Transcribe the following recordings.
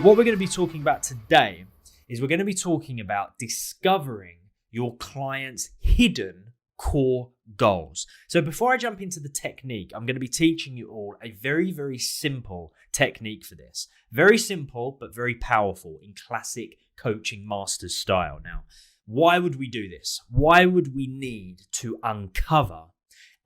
what we're going to be talking about today is we're going to be talking about discovering your client's hidden core goals. So before I jump into the technique, I'm going to be teaching you all a very, very simple technique for this. Very simple, but very powerful in classic coaching masters style. Now, why would we do this? Why would we need to uncover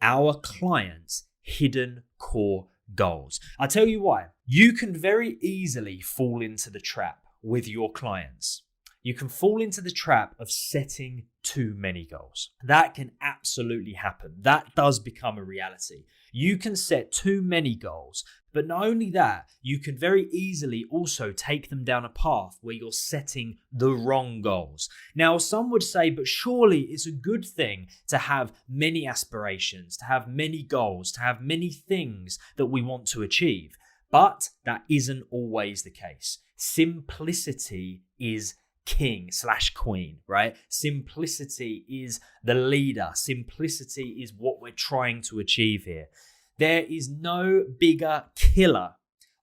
our client's hidden core goals? I'll tell you why. You can very easily fall into the trap with your clients. You can fall into the trap of setting too many goals. That can absolutely happen. That does become a reality. You can set too many goals, but not only that, you can very easily also take them down a path where you're setting the wrong goals. Now, some would say, but surely it's a good thing to have many aspirations, to have many goals, to have many things that we want to achieve. But that isn't always the case. Simplicity is king/queen, right? Simplicity is the leader. Simplicity is what we're trying to achieve here. There is no bigger killer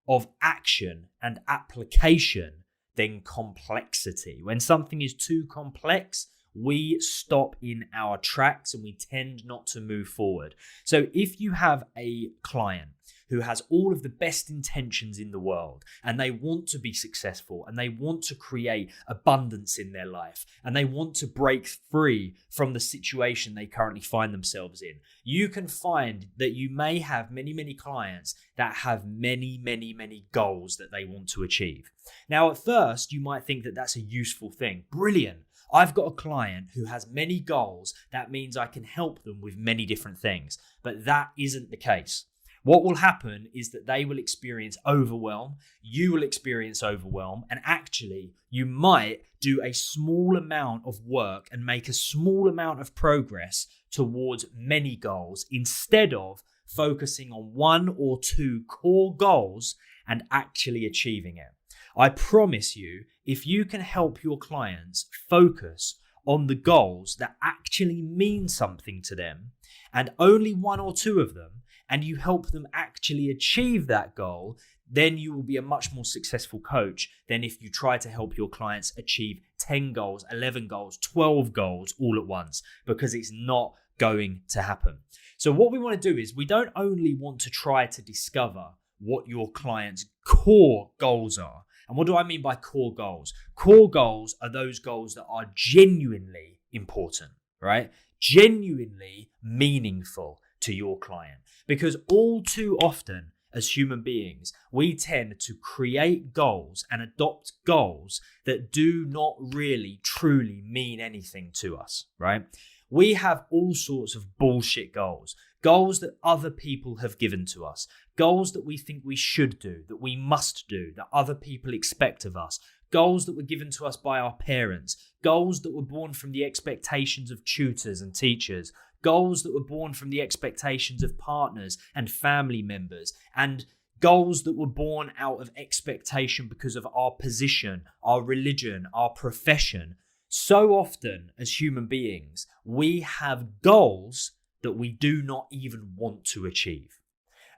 of action and application than complexity. When something is too complex, we stop in our tracks and we tend not to move forward. So if you have a client who has all of the best intentions in the world and they want to be successful and they want to create abundance in their life and they want to break free from the situation they currently find themselves in, you can find that you may have many, many clients that have many, many, many goals that they want to achieve. Now, at first, you might think that that's a useful thing. Brilliant. I've got a client who has many goals. That means I can help them with many different things. But that isn't the case. What will happen is that they will experience overwhelm, you will experience overwhelm, and actually you might do a small amount of work and make a small amount of progress towards many goals instead of focusing on one or two core goals and actually achieving it. I promise you, if you can help your clients focus on the goals that actually mean something to them, and only one or two of them, and you help them actually achieve that goal, then you will be a much more successful coach than if you try to help your clients achieve 10 goals, 11 goals, 12 goals all at once, because it's not going to happen. So what we want to do is we don't only want to try to discover what your client's core goals are. And what do I mean by core goals? Core goals are those goals that are genuinely important, right? Genuinely meaningful to your client. Because all too often as human beings, we tend to create goals and adopt goals that do not really truly mean anything to us, right? We have all sorts of bullshit goals that other people have given to us, goals that we think we should do, that we must do, that other people expect of us, goals that were given to us by our parents, goals that were born from the expectations of tutors and teachers, goals that were born from the expectations of partners and family members, and goals that were born out of expectation because of our position, our religion, our profession. So often as human beings, we have goals that we do not even want to achieve.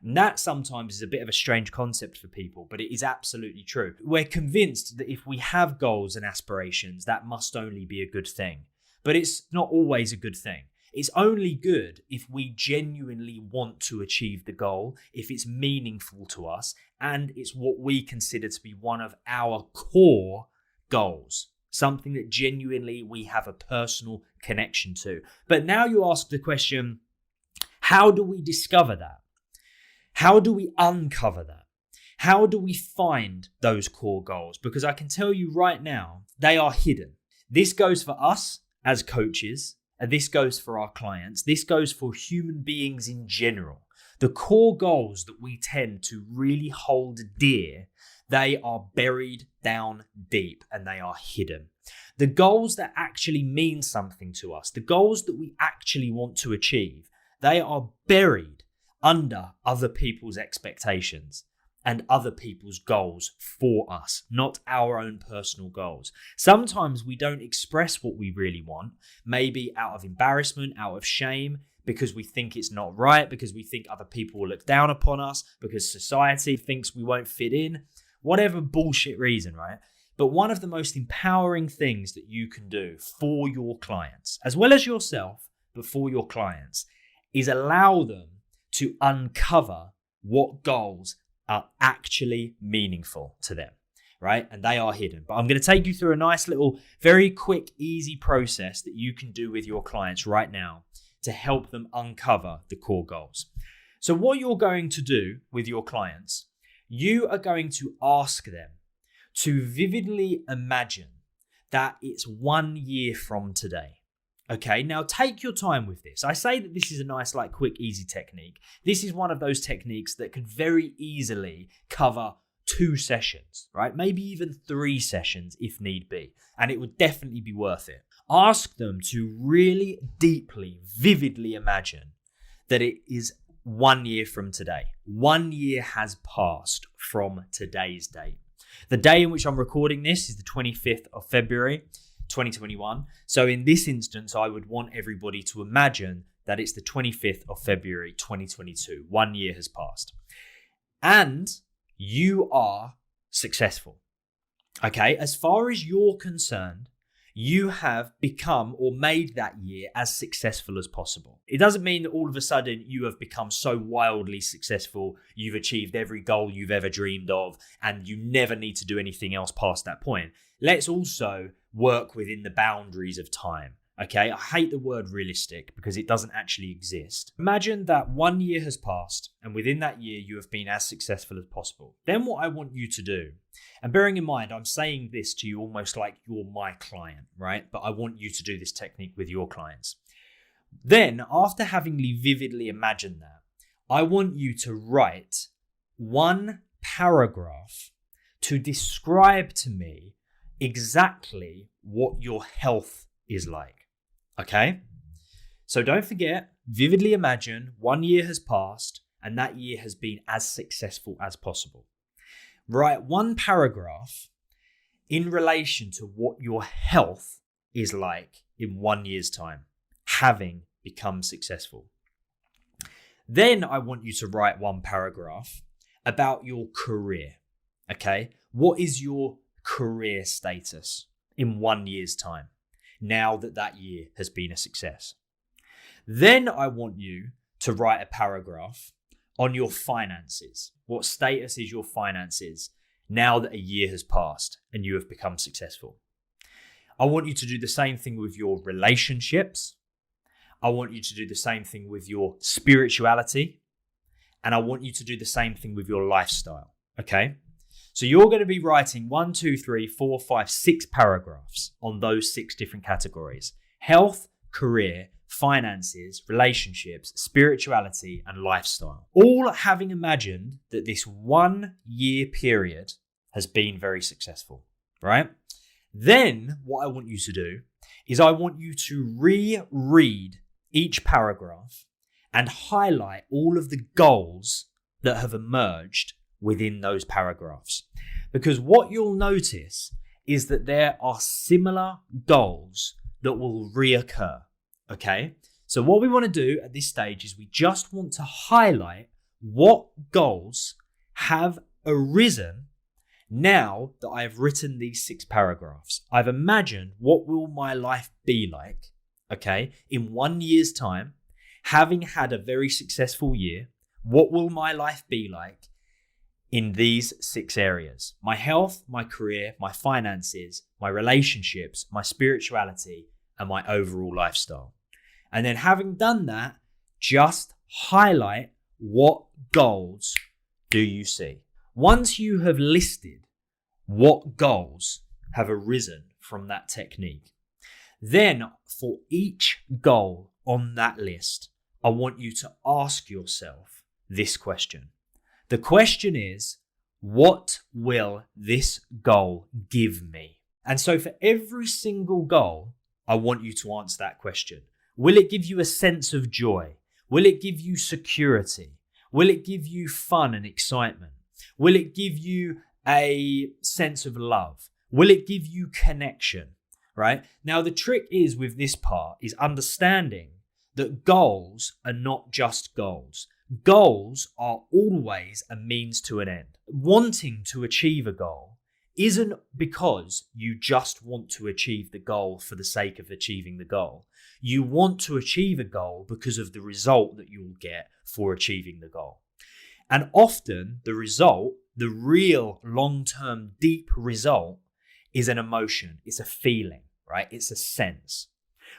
And that sometimes is a bit of a strange concept for people, but it is absolutely true. We're convinced that if we have goals and aspirations, that must only be a good thing. But it's not always a good thing. It's only good if we genuinely want to achieve the goal, if it's meaningful to us, and it's what we consider to be one of our core goals. Something that genuinely we have a personal connection to. But now you ask the question, how do we discover that? How do we uncover that? How do we find those core goals? Because I can tell you right now, they are hidden. This goes for us as coaches, and this goes for our clients. This goes for human beings in general. The core goals that we tend to really hold dear, they are buried down deep and they are hidden. The goals that actually mean something to us, the goals that we actually want to achieve, they are buried under other people's expectations and other people's goals for us, not our own personal goals. Sometimes we don't express what we really want, maybe out of embarrassment, out of shame, because we think it's not right, because we think other people will look down upon us, because society thinks we won't fit in. whatever bullshit reason, right? But one of the most empowering things that you can do for your clients, as well as yourself, but for your clients, is allow them to uncover what goals are actually meaningful to them, right? And they are hidden. But I'm going to take you through a nice little, very quick, easy process that you can do with your clients right now to help them uncover the core goals. So what you're going to do with your clients, you are going to ask them to vividly imagine that it's 1 year from today. Okay, now take your time with this. I say that this is a nice, quick, easy technique. This is one of those techniques that could very easily cover 2 sessions, right? Maybe even 3 sessions if need be. And it would definitely be worth it. Ask them to really deeply, vividly imagine that it is 1 year from today. 1 year has passed from today's date. The day in which I'm recording this is the 25th of February, 2021. So in this instance, I would want everybody to imagine that it's the 25th of February, 2022. 1 year has passed. And you are successful. Okay, as far as you're concerned, you have become or made that year as successful as possible. It doesn't mean that all of a sudden you have become so wildly successful, you've achieved every goal you've ever dreamed of, and you never need to do anything else past that point. Let's also work within the boundaries of time. Okay, I hate the word realistic because it doesn't actually exist. Imagine that 1 year has passed and within that year you have been as successful as possible. Then what I want you to do, and bearing in mind I'm saying this to you almost like you're my client, right? But I want you to do this technique with your clients. Then after having vividly imagined that, I want you to write 1 paragraph to describe to me exactly what your health is like. Okay, so don't forget, vividly imagine 1 year has passed and that year has been as successful as possible. Write 1 paragraph in relation to what your health is like in 1 year's time, having become successful. Then I want you to write 1 paragraph about your career. Okay, what is your career status in 1 year's time, now that that year has been a success? Then I want you to write a paragraph on your finances. What status is your finances now that a year has passed and you have become successful? I want you to do the same thing with your relationships. I want you to do the same thing with your spirituality. And I want you to do the same thing with your lifestyle. Okay? So you're going to be writing 1, 2, 3, 4, 5, 6 paragraphs on those 6 different categories: health, career, finances, relationships, spirituality, and lifestyle. All having imagined that this 1 year period has been very successful, right? Then what I want you to do is I want you to reread each paragraph and highlight all of the goals that have emerged within those paragraphs. Because what you'll notice is that there are similar goals that will reoccur. Okay? So what we want to do at this stage is we just want to highlight what goals have arisen now that I've written these 6 paragraphs. I've imagined what will my life be like, okay, in 1 year's time, having had a very successful year. What will my life be like in these 6 areas? My health, my career, my finances, my relationships, my spirituality, and my overall lifestyle. And then having done that, just highlight what goals do you see. Once you have listed what goals have arisen from that technique, then for each goal on that list, I want you to ask yourself this question. The question is, what will this goal give me? And so for every single goal, I want you to answer that question. Will it give you a sense of joy? Will it give you security? Will it give you fun and excitement? Will it give you a sense of love? Will it give you connection? Right? Now, the trick is with this part is understanding that goals are not just goals. Goals are always a means to an end. Wanting to achieve a goal isn't because you just want to achieve the goal for the sake of achieving the goal. You want to achieve a goal because of the result that you will get for achieving the goal. And often the result, the real long-term deep result, is an emotion. It's a feeling, right? It's a sense.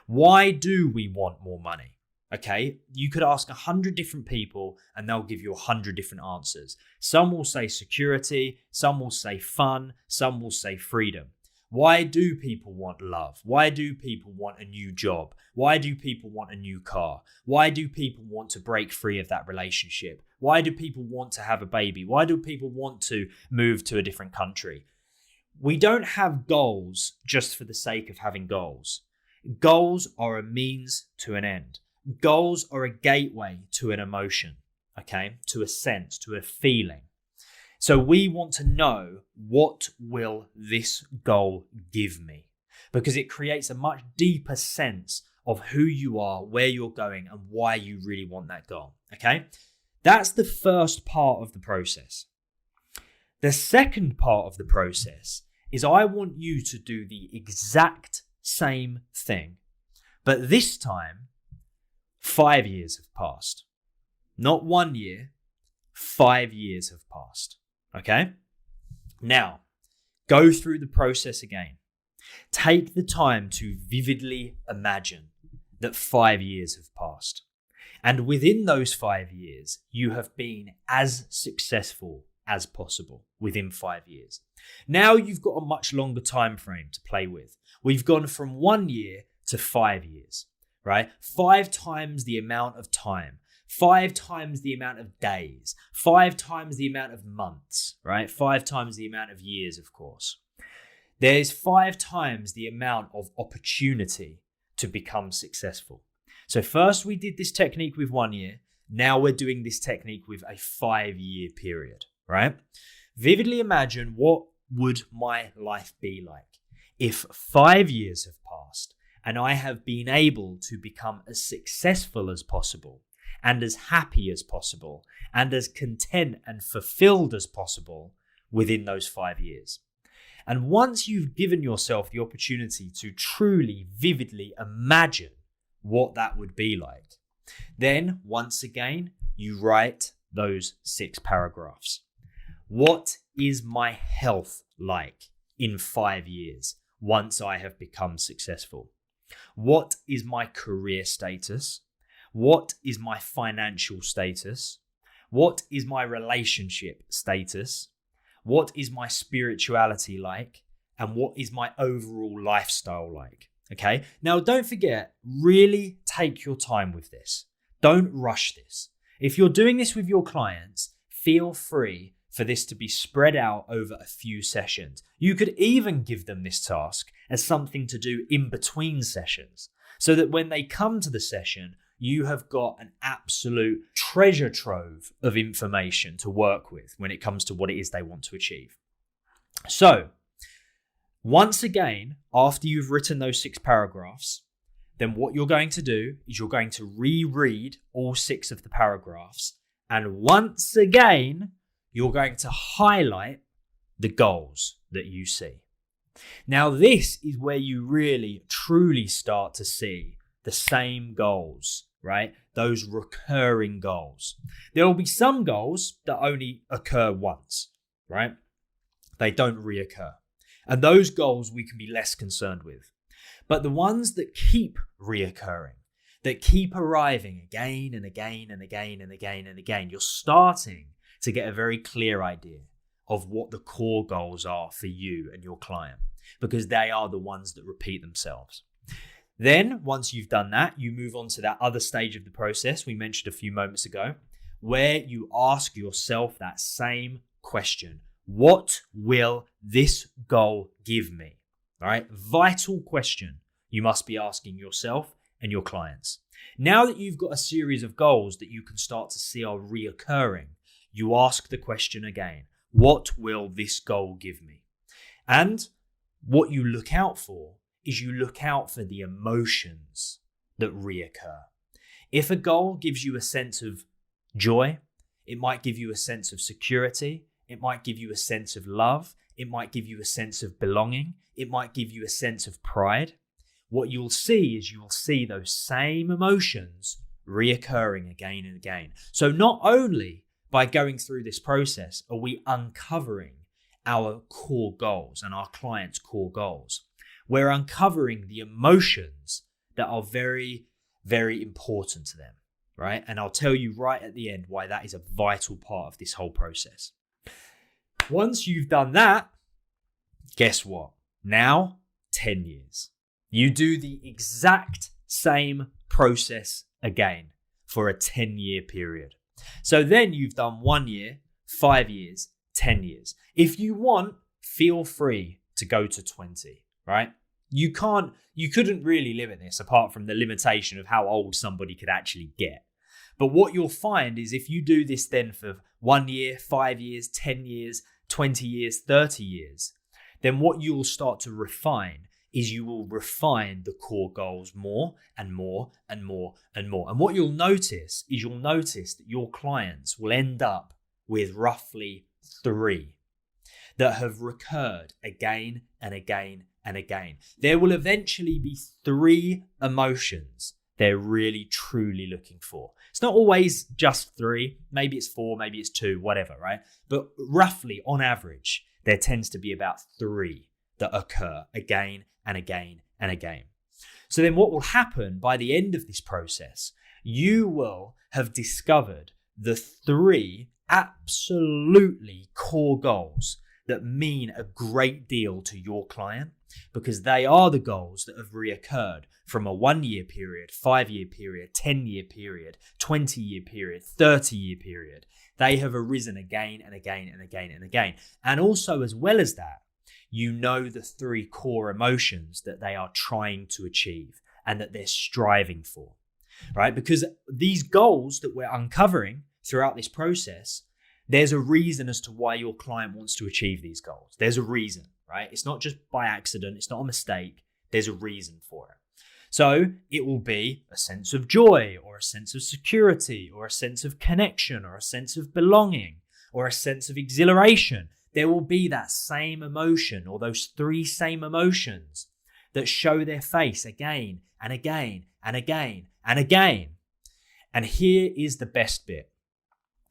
Why do we want more money? Okay, you could ask 100 different people and they'll give you 100 different answers. Some will say security, some will say fun, some will say freedom. Why do people want love? Why do people want a new job? Why do people want a new car? Why do people want to break free of that relationship? Why do people want to have a baby? Why do people want to move to a different country? We don't have goals just for the sake of having goals. Goals are a means to an end. Goals are a gateway to an emotion, okay, to a sense, to a feeling. So we want to know, what will this goal give me? Because it creates a much deeper sense of who you are, where you're going, and why you really want that goal, okay? That's the first part of the process. The second part of the process is I want you to do the exact same thing, but this time 5 years have passed. Not 1 year, 5 years have passed. Okay? Now, go through the process again. Take the time to vividly imagine that 5 years have passed. And within those 5 years, you have been as successful as possible within 5 years. Now you've got a much longer time frame to play with. We've gone from 1 year to 5 years. Right? 5 times the amount of time, 5 times the amount of days, 5 times the amount of months, right? 5 times the amount of years, of course. There's 5 times the amount of opportunity to become successful. So first we did this technique with 1 year. Now we're doing this technique with a 5-year period, right? Vividly imagine, what would my life be like if 5 years have passed and I have been able to become as successful as possible and as happy as possible and as content and fulfilled as possible within those 5 years. And once you've given yourself the opportunity to truly, vividly imagine what that would be like, then once again, you write those 6 paragraphs. What is my health like in 5 years once I have become successful? What is my career status? What is my financial status? What is my relationship status? What is my spirituality like? And what is my overall lifestyle like? Okay. Now, don't forget, really take your time with this. Don't rush this. If you're doing this with your clients, feel free for this to be spread out over a few sessions. You could even give them this task as something to do in between sessions, so that when they come to the session, you have got an absolute treasure trove of information to work with when it comes to what it is they want to achieve. So, once again, after you've written those 6 paragraphs, then what you're going to do is you're going to reread all 6 of the paragraphs. And once again, you're going to highlight the goals that you see. Now, this is where you really, truly start to see the same goals, right? Those recurring goals. There will be some goals that only occur once, right? They don't reoccur. And those goals we can be less concerned with. But the ones that keep reoccurring, that keep arriving again and again and again and again and again, you're starting to get a very clear idea of what the core goals are for you and your client, because they are the ones that repeat themselves. Then, once you've done that, you move on to that other stage of the process we mentioned a few moments ago, where you ask yourself that same question. What will this goal give me? All right, vital question you must be asking yourself and your clients. Now that you've got a series of goals that you can start to see are reoccurring, you ask the question again, what will this goal give me? And what you look out for is you look out for the emotions that reoccur. If a goal gives you a sense of joy. It might give you a sense of security. It might give you a sense of love. It might give you a sense of belonging. It might give you a sense of pride. What you'll see is you will see those same emotions reoccurring again and again. So not only by going through this process are we uncovering our core goals and our clients' core goals, we're uncovering the emotions that are very, very important to them, right? And I'll tell you right at the end why that is a vital part of this whole process. Once you've done that, guess what? Now, 10 years. You do the exact same process again for a 10-year period. So then you've done 1 year, 5 years, 10 years. If you want, feel free to go to 20, right? You couldn't really limit this apart from the limitation of how old somebody could actually get. But what you'll find is if you do this then for 1 year, 5 years, 10 years, 20 years, 30 years, then what you will start to refine is you will refine the core goals more and more and more and more. And what you'll notice is that your clients will end up with roughly 3 that have recurred again and again and again. There will eventually be 3 emotions they're really truly looking for. It's not always just 3, maybe it's 4, maybe it's 2, whatever, right? But roughly on average, there tends to be about 3 that occur again and again and again. So then what will happen by the end of this process, you will have discovered the 3 absolutely core goals that mean a great deal to your client, because they are the goals that have reoccurred from a 1-year period, 5-year period, 10-year period, 20-year period, 30-year period. They have arisen again and again and again and again. And also, as well as that, you know the 3 core emotions that they are trying to achieve and that they're striving for, right? Because these goals that we're uncovering throughout this process, there's a reason as to why your client wants to achieve these goals. There's a reason, right? It's not just by accident. It's not a mistake. There's a reason for it. So it will be a sense of joy or a sense of security or a sense of connection or a sense of belonging or a sense of exhilaration. There will be that same emotion or those 3 same emotions that show their face again and again and again and again. And here is the best bit.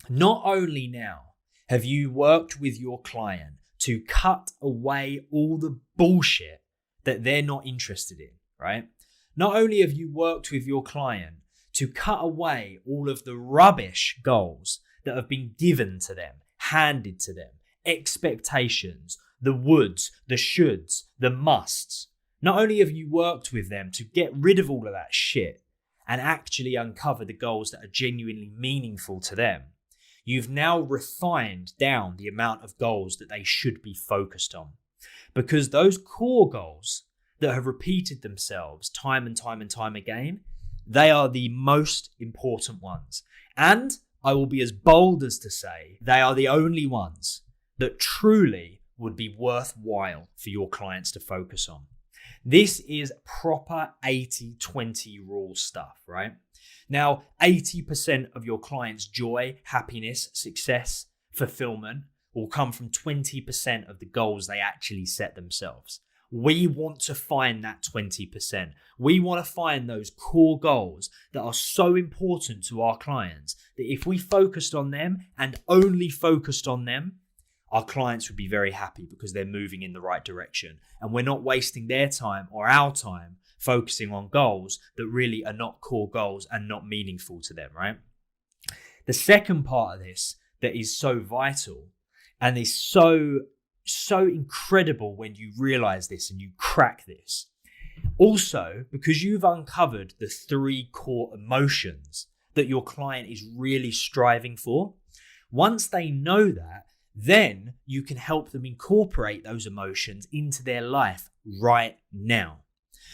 Not only now have you worked with your client to cut away all the bullshit that they're not interested in, right? Not only have you worked with your client to cut away all of the rubbish goals that have been given to them, handed to them, expectations, the woulds, the shoulds, the musts. Not only have you worked with them to get rid of all of that shit and actually uncover the goals that are genuinely meaningful to them, you've now refined down the amount of goals that they should be focused on. Because those core goals that have repeated themselves time and time and time again, they are the most important ones. And I will be as bold as to say they are the only ones that truly would be worthwhile for your clients to focus on. This is proper 80-20 rule stuff, right? Now, 80% of your clients' joy, happiness, success, fulfillment will come from 20% of the goals they actually set themselves. We want to find that 20%. We want to find those core goals that are so important to our clients that if we focused on them and only focused on them, our clients would be very happy because they're moving in the right direction. And we're not wasting their time or our time focusing on goals that really are not core goals and not meaningful to them, right? The second part of this that is so vital and is so incredible when you realize this and you crack this. Also, because you've uncovered the 3 core emotions that your client is really striving for, once they know that, then you can help them incorporate those emotions into their life right now.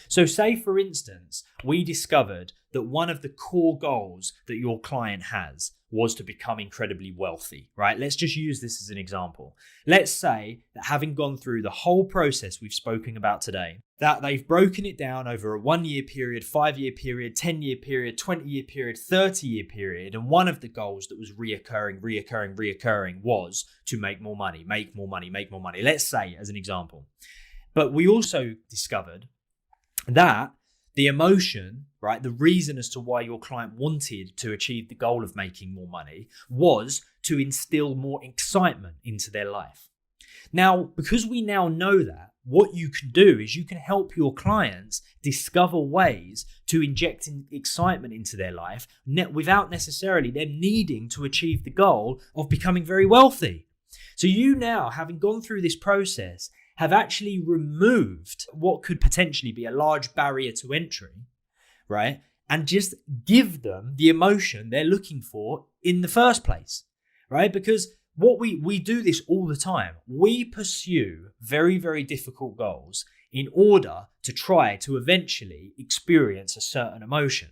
So say, for instance, we discovered that one of the core goals that your client has was to become incredibly wealthy, right? Let's just use this as an example. Let's say that having gone through the whole process we've spoken about today, that they've broken it down over a 1-year period, 5-year period, 10-year period, 20-year period, 30-year period. And one of the goals that was reoccurring was to make more money, make more money, make more money. Let's say, as an example. But we also discovered that the emotion, right, the reason as to why your client wanted to achieve the goal of making more money was to instill more excitement into their life. Now, because we now know that, what you can do is you can help your clients discover ways to inject excitement into their life without necessarily them needing to achieve the goal of becoming very wealthy. So you now, having gone through this process, have actually removed what could potentially be a large barrier to entry, right? And just give them the emotion they're looking for in the first place, right? Because what we do this all the time. We pursue very, very difficult goals in order to try to eventually experience a certain emotion.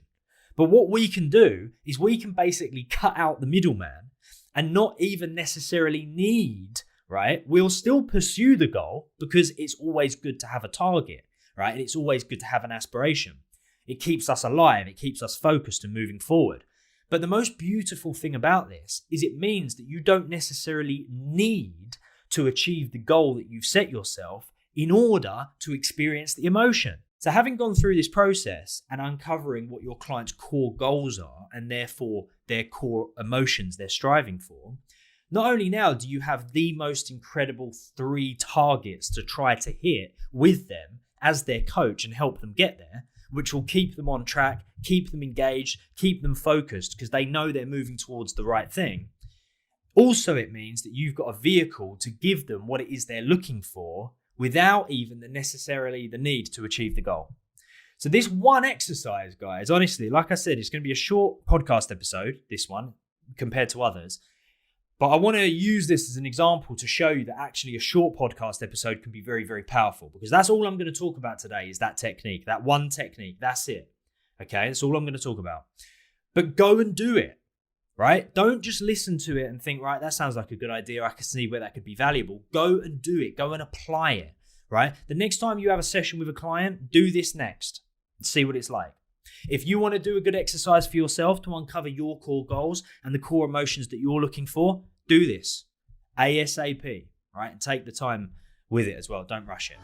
But what we can do is we can basically cut out the middleman and not even necessarily need, right? We'll still pursue the goal because it's always good to have a target, right? And it's always good to have an aspiration. It keeps us alive. It keeps us focused and moving forward. But the most beautiful thing about this is it means that you don't necessarily need to achieve the goal that you've set yourself in order to experience the emotion. So having gone through this process and uncovering what your client's core goals are and therefore their core emotions they're striving for, not only now do you have the most incredible 3 targets to try to hit with them as their coach and help them get there, which will keep them on track, keep them engaged, keep them focused because they know they're moving towards the right thing. Also, it means that you've got a vehicle to give them what it is they're looking for without even necessarily the need to achieve the goal. So this one exercise, guys, honestly, like I said, it's going to be a short podcast episode, this one, compared to others. But I want to use this as an example to show you that actually a short podcast episode can be very, very powerful because that's all I'm going to talk about today is that technique, that one technique. That's it. Okay, that's all I'm going to talk about. But go and do it, right? Don't just listen to it and think, right, that sounds like a good idea. I can see where that could be valuable. Go and do it. Go and apply it, right? The next time you have a session with a client, do this next and see what it's like. If you want to do a good exercise for yourself to uncover your core goals and the core emotions that you're looking for, do this ASAP, right? And take the time with it as well. Don't rush it.